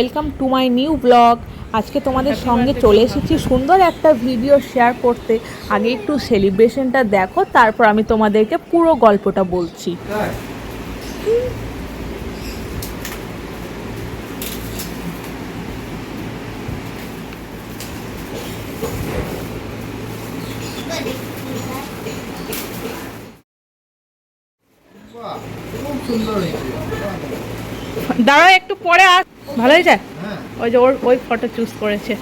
Welcome to my new blog. আজকে তোমাদের সঙ্গে চলে এসেছি সুন্দর একটা ভিডিও শেয়ার করতে। আগে একটু সেলিব্রেশনটা দেখো, তারপর আমি তোমাদেরকে পুরো গল্পটা বলছি। দাঁড়াও একটু পরে আস, ভালো হয়েছে। ওই যে ওই ফটো চুজ করেছে।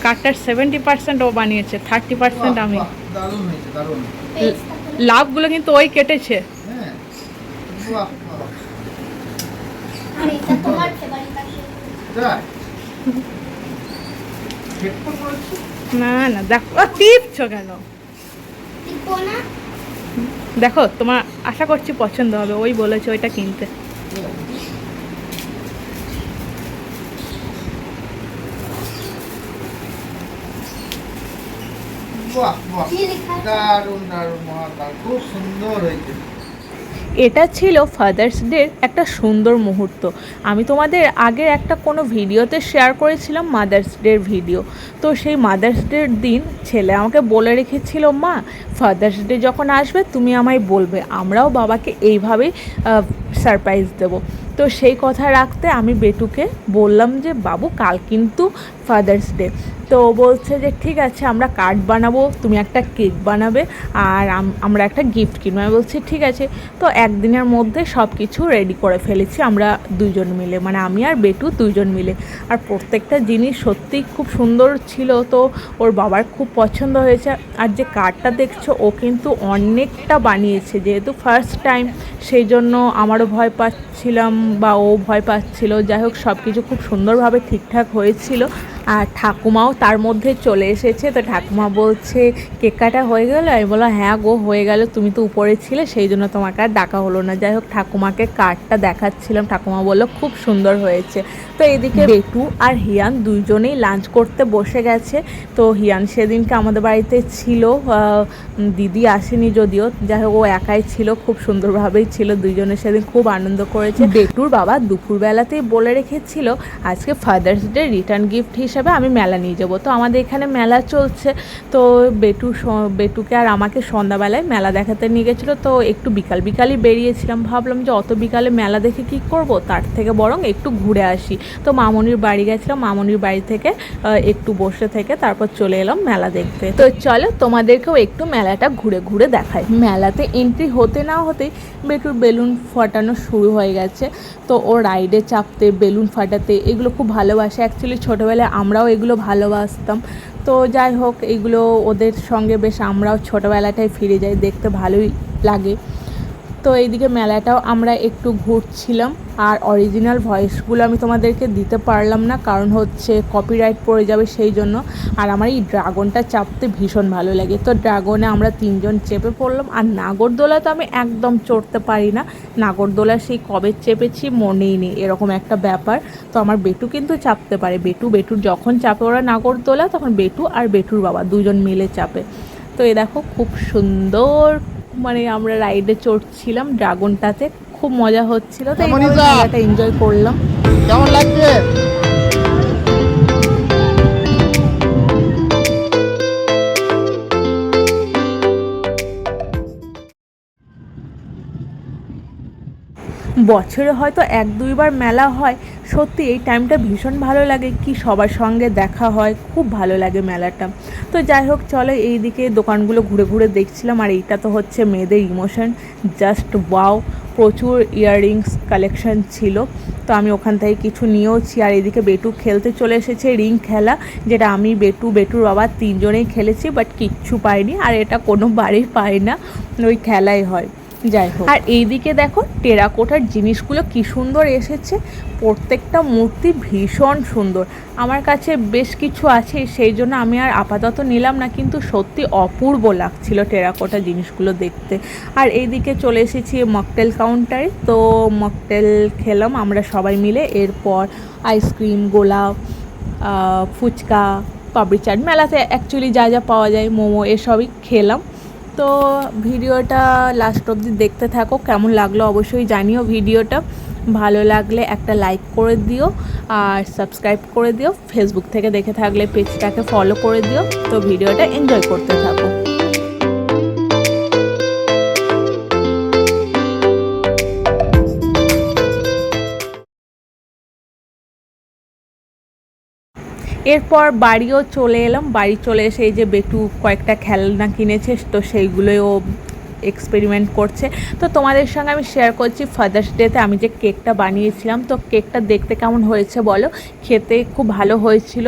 কার্ডটার 70% ও বানিয়েছে, 30% আমি। লাভগুলো কিন্তু ওই কেটেছে। না না দেখো টিপছো কেন, দেখো তোমার আশা করছি পছন্দ হবে। ওই বলেছে ওইটা কিনতে। এটা ছিল ফাদার্স ডের একটা সুন্দর মুহূর্ত। আমি তোমাদের আগের একটা কোনো ভিডিওতে শেয়ার করেছিলাম মাদার্স ডের ভিডিও। তো সেই মাদার্স ডের দিন ছেলে আমাকে বলে রেখেছিল, মা ফাদার্স ডে যখন আসবে তুমি আমায় বলবে, আমরাও বাবাকে এইভাবেই সারপ্রাইজ দেবো। তো সেই কথা রাখতে আমি বেটুকে বললাম যে বাবু কাল কিন্তু ফাদার্স ডে। তো বলছে যে ঠিক আছে, আমরা কার্ড বানাবো, তুমি একটা কেক বানাবে, আর আমরা একটা গিফট কিনবো। আমি বলছি ঠিক আছে। তো একদিনের মধ্যে সব কিছু রেডি করে ফেলেছি আমরা দুইজন মিলে, মানে আমি আর বেটু দুইজন মিলে। আর প্রত্যেকটা জিনিস সত্যিই খুব সুন্দর ছিল, তো ওর বাবার খুব পছন্দ হয়েছে। আর যে কার্ডটা দেখছো ও কিন্তু অনেকটা বানিয়েছে, যেহেতু ফার্স্ট টাইম সেই জন্য আমারও ভয় পাচ্ছিলাম বা ও ভয় পাচ্ছিল। যাই হোক সব কিছু খুব সুন্দরভাবে ঠিকঠাক হয়েছিল। আর ঠাকুমাও তার মধ্যে চলে এসেছে। তো ঠাকুমা বলছে কেক কাটা হয়ে গেল? আমি বললাম হ্যাঁ গো হয়ে গেল, তুমি তো উপরে ছিলে সেই জন্য তোমাকে আর ডাকা হলো না। যাই হোক ঠাকুমাকে কার্ডটা দেখাচ্ছিলাম, ঠাকুমা বললো খুব সুন্দর হয়েছে। তো এদিকে বেটু আর হিয়ান দুইজনেই লাঞ্চ করতে বসে গেছে। তো হিয়ান সেদিনকে আমাদের বাড়িতে ছিল, দিদি আসেনি যদিও। যাই হোক ও একাই ছিল, খুব সুন্দরভাবেই ছিল, দুইজনে সেদিন খুব আনন্দ করেছে। বেটুর বাবা দুপুরবেলাতেই বলে রেখেছিল আজকে ফাদার্স ডে রিটার্ন গিফট হিসাবে আমি মেলা নিয়ে যাবো। তো আমাদের এখানে মেলা চলছে, তো বেটুকে আর আমাকে সন্ধ্যাবেলায় মেলা দেখাতে নিয়ে গেছিলো। তো একটু বিকালই বেরিয়েছিলাম, ভাবলাম যে অত বিকালে মেলা দেখে কি করব, তার থেকে বরং একটু ঘুরে আসি। তো মামনির বাড়ি গেছিলাম, মামনির বাড়ি থেকে একটু বসে থেকে তারপর চলে এলাম মেলা দেখতে। তো চলো তোমাদেরকেও একটু মেলাটা ঘুরে ঘুরে দেখাই। মেলাতে এন্ট্রি হতে না হতেই বেটুর বেলুন ফাটানো শুরু হয়ে গেছে। তো ও রাইডে চাপতে, বেলুন ফাটাতে এগুলো খুব ভালোবাসে। অ্যাকচুয়ালি ছোটোবেলায় আমরাও এগুলো ভালোবাসতাম। তো যাই হোক এইগুলো ওদের সঙ্গে বেশ আমরাও ছোটোবেলাটায় ফিরে যাই, দেখতে ভালোই লাগে। তো এইদিকে মেলাটাও আমরা একটু ঘুরছিলাম। আর অরিজিনাল ভয়েসগুলো আমি তোমাদেরকে দিতে পারলাম না, কারণ হচ্ছে কপিরাইট পড়ে যাবে সেই জন্য। আর আমার এই ড্রাগনটা চাপতে ভীষণ ভালো লাগে। তো ড্রাগনে আমরা তিনজন চেপে পড়লাম। আর নাগরদোলা তো আমি একদম চড়তে পারি না, নাগরদোলা সেই কবে চেপেছি মনেই নেই, এরকম একটা ব্যাপার। তো আমার বেটু কিন্তু চাপতে পারে। বেটুর যখন চাপে ওরা নাগরদোলা, তখন বেটু আর বেটুর বাবা দুজন মিলে চাপে। তো এই দেখো খুব সুন্দর, মানে আমরা রাইডে চড়ছিলাম ড্রাগনটাতে, খুব মজা হচ্ছিল। তো এইটা এনজয় করলাম। কেমন লাগছে? বছরে হয়তো 1-2বার মেলা হয়। সত্যি এই টাইমটা ভীষণ ভালো লাগে, কি সবার সঙ্গে দেখা হয়, খুব ভালো লাগে মেলাটা। তো যাই হোক চলো এইদিকে দোকানগুলো ঘুরে ঘুরে দেখছিলাম। আর এইটা তো হচ্ছে মেয়েদের ইমোশন, জাস্ট ওয়াও, প্রচুর ইয়াররিংস কালেকশন ছিল। তো আমি ওখান থেকে কিছু নিয়েওছি। আর এদিকে বেটু খেলতে চলে এসেছে রিং খেলা, যেটা আমি বেটুর বাবা তিনজনেই খেলেছি, বাট কিচ্ছু পাইনি। আর এটা কোনো বারেই পায় না, ওই খেলাই হয়। যাই হোক, আর এইদিকে দেখো টেরাকোটার জিনিসগুলো কি সুন্দর এসেছে, প্রত্যেকটা মূর্তি ভীষণ সুন্দর। আমার কাছে বেশ কিছু আছে, সেই জন্য আমি আর আপাতত নিলাম না, কিন্তু সত্যি অপূর্ব লাগছিল টেরাকোটা জিনিসগুলো দেখতে। আর এইদিকে চলে এসেছি মকটেল কাউন্টারে। তো মকটেল খেলাম আমরা সবাই মিলে। এরপর আইসক্রিম, গোলাপ, ফুচকা, পাপড়ি চাট, মেলাতে অ্যাকচুয়ালি যা যা পাওয়া যায়, মোমো, এসবই খেলাম। তো ভিডিওটা লাস্ট অবধি দেখতে থাকো, কেমন লাগলো অবশ্যই জানিও ভিডিওটা। ভালো লাগলে একটা লাইক করে দিও আর সাবস্ক্রাইব করে দিও। ফেসবুক থেকে দেখে থাকলে পেজটাকে ফলো করে দিও। তো ভিডিওটা এনজয় করতে থাকো। এরপর বাড়িও চলে এলাম। বাড়ি চলে এসে এই যে বেটু কয়েকটা খেলনা কিনেছে, তো সেইগুলোই ও এক্সপেরিমেন্ট করছে। তো তোমাদের সঙ্গে আমি শেয়ার করছি ফাদার্স ডেতে আমি যে কেকটা বানিয়েছিলাম। তো কেকটা দেখতে কেমন হয়েছে বলো? খেতে খুব ভালো হয়েছিল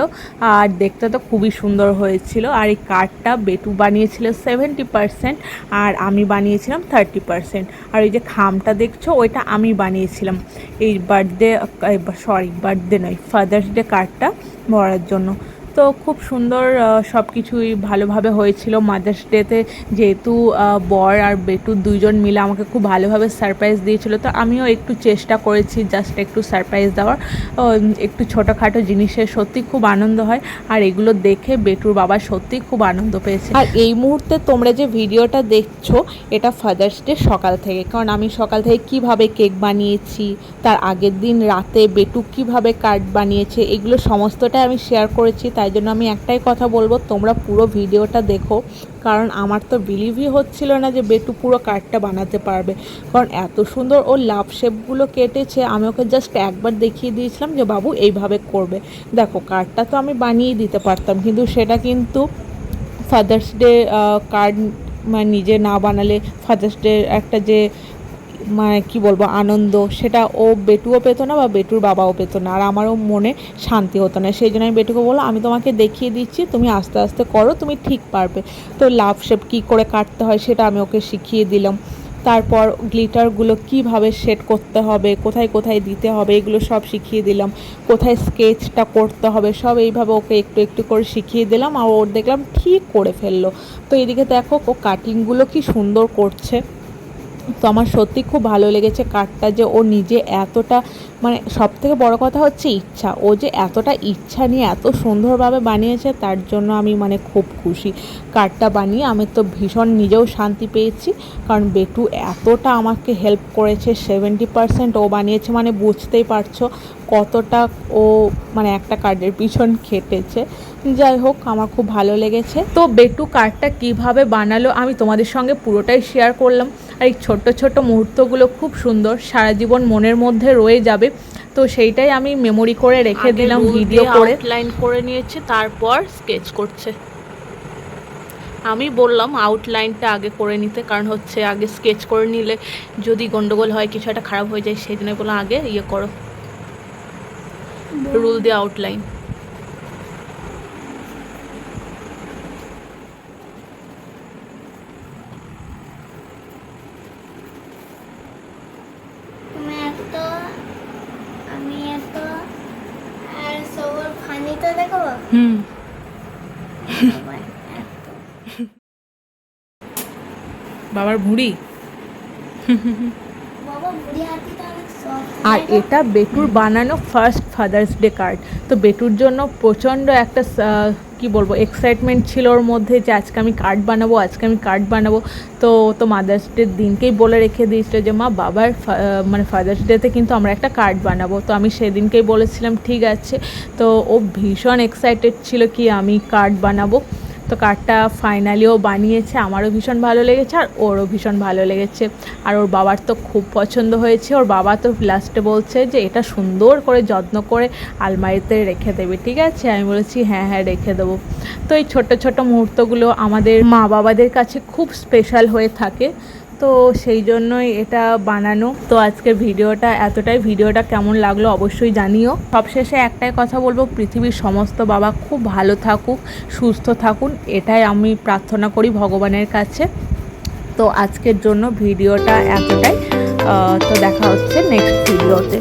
আর দেখতে তো খুবই সুন্দর হয়েছিল। আর এই কার্ডটা বেটু বানিয়েছিল 70% আর আমি বানিয়েছিলাম 30%। আর এই যে খামটা দেখছো ওইটা আমি বানিয়েছিলাম এই বার্থডে নয়, ফাদার্স ডে কার্ডটা ভরার জন্য। তো খুব সুন্দর সব কিছুই ভালোভাবে হয়েছিল মাদার্স ডেতে। যেহেতু বর আর বেটু দুইজন মিলে আমাকে খুব ভালোভাবে সারপ্রাইজ দিয়েছিল, তো আমিও একটু চেষ্টা করেছি জাস্ট একটু সারপ্রাইজ দেওয়ার। একটু ছোটোখাটো জিনিসের সত্যি খুব আনন্দ হয় আর এগুলো দেখে বেটুর বাবা সত্যিই খুব আনন্দ পেয়েছে। আর এই মুহূর্তে তোমরা যে ভিডিওটা দেখছো এটা ফাদার্স ডে সকাল থেকে, কারণ আমি সকাল থেকে কিভাবে কেক বানিয়েছি, তার আগের দিন রাতে বেটু কিভাবে কার্ড বানিয়েছে, এগুলো সমস্তটাই আমি শেয়ার করেছি। তাই জন্য আমি একটাই কথা বলবো, তোমরা পুরো ভিডিওটা দেখো, কারণ আমার তো বিলিভই হচ্ছিল না যে বেটু পুরো কার্ডটা বানাতে পারবে। কারণ এত সুন্দর ও লাভ শেপগুলো কেটেছে, আমি ওকে জাস্ট একবার দেখিয়ে দিয়েছিলাম যে বাবু এইভাবে করবে। দেখো কার্ডটা তো আমি বানিয়ে দিতে পারতাম, কিন্তু সেটা কিন্তু ফাদার্স ডে কার্ড মানে নিজে না বানালে ফাদার্স ডে একটা যে মানে কী বলবো আনন্দ, সেটা ও বেটুও পেতো না বা বেটুর বাবাও পেতো না, আর আমারও মনে শান্তি হতো না। সেই জন্য আমি বেটুকে বললাম আমি তোমাকে দেখিয়ে দিচ্ছি, তুমি আস্তে আস্তে করো, তুমি ঠিক পারবে। তো লাভ শেপ কী করে কাটতে হয় সেটা আমি ওকে শিখিয়ে দিলাম। তারপর গ্লিটারগুলো কিভাবে সেট করতে হবে, কোথায় কোথায় দিতে হবে, এগুলো সব শিখিয়ে দিলাম। কোথায় স্কেচটা করতে হবে সব এইভাবে ওকে একটু একটু করে শিখিয়ে দিলাম। আর ওর দেখলাম ঠিক করে ফেললো। তো এদিকে দেখো ও কাটিংগুলো কি সুন্দর করছে। তো আমার সত্যি খুব ভালো লেগেছে কার্ডটা, যে ও নিজে এতটা মানে সবথেকে বড় কথা হচ্ছে ইচ্ছা, ও যে এতটা ইচ্ছা নিয়ে এত সুন্দরভাবে বানিয়েছে তার জন্য আমি মানে খুব খুশি। কার্ডটা বানিয়ে আমি তো ভীষণ নিজেও শান্তি পেয়েছি, কারণ বেটু এতটা আমাকে হেল্প করেছে। 70% ও বানিয়েছে, মানে বুঝতেই পারছো কতটা ও মানে একটা কার্ডের পিছন খেটেছে। যাই হোক আমার খুব ভালো লেগেছে। তো বেটু কার্ডটা কিভাবে বানালো আমি তোমাদের সঙ্গে পুরোটাই শেয়ার করলাম। আর এই ছোট্ট ছোট্ট মুহূর্তগুলো খুব সুন্দর, সারা জীবন মনের মধ্যে রয়ে যাবে। তো সেইটাই আমি মেমোরি করে রেখে দিলাম ভিডিও করে। আউটলাইন করে নিয়েছে, তারপর স্কেচ করছে। আমি বললাম আউটলাইনটা আগে করে নিতে, কারণ হচ্ছে আগে স্কেচ করে নিলে যদি গন্ডগোল হয়, কিছু একটা খারাপ হয়ে যায়, সেই জন্য বললাম আগে করো, রুল দিয়ে আউটলাইন। বাবার ভুঁড়ি। আর এটা বেটুর বানানো ফার্স্ট ফাদার্স ডে কার্ড। তো বেটুর জন্য প্রচণ্ড একটা কি বলবো এক্সাইটমেন্ট ছিল ওর মধ্যে, যে আজকে আমি কার্ড বানাবো, আজকে আমি কার্ড বানাবো। তো মাদার্স ডের দিনকেই বলে রেখে দিয়েছিল যে মা বাবার মানে ফাদার্স ডেতে কিন্তু আমরা একটা কার্ড বানাবো। তো আমি সেদিনকেই বলেছিলাম ঠিক আছে। তো ও ভীষণ এক্সাইটেড ছিল কি আমি কার্ড বানাবো। তো কার্ডটা ফাইনালিও বানিয়েছে, আমারও ভীষণ ভালো লেগেছে আর ওরও ভীষণ ভালো লেগেছে। আর ওর বাবার তো খুব পছন্দ হয়েছে। ওর বাবা তো লাস্টে বলছে যে এটা সুন্দর করে যত্ন করে আলমারিতে রেখে দেবে, ঠিক আছে? আমি বলেছি হ্যাঁ হ্যাঁ রেখে দেবো। তো এই ছোট্ট ছোট্ট মুহূর্তগুলো আমাদের মা বাবাদের কাছে খুব স্পেশাল হয়ে থাকে। তো সেই জন্যই এটা বানানো। তো আজকের ভিডিওটা এতটাই। ভিডিওটা কেমন লাগলো অবশ্যই জানিও। সবশেষে একটাই কথা বলবো, পৃথিবীর সমস্ত বাবা খুব ভালো থাকুক, সুস্থ থাকুন, এটাই আমি প্রার্থনা করি ভগবানের কাছে। তো আজকের জন্য ভিডিওটা এতটাই। তো দেখা হচ্ছে নেক্সট ভিডিওতে।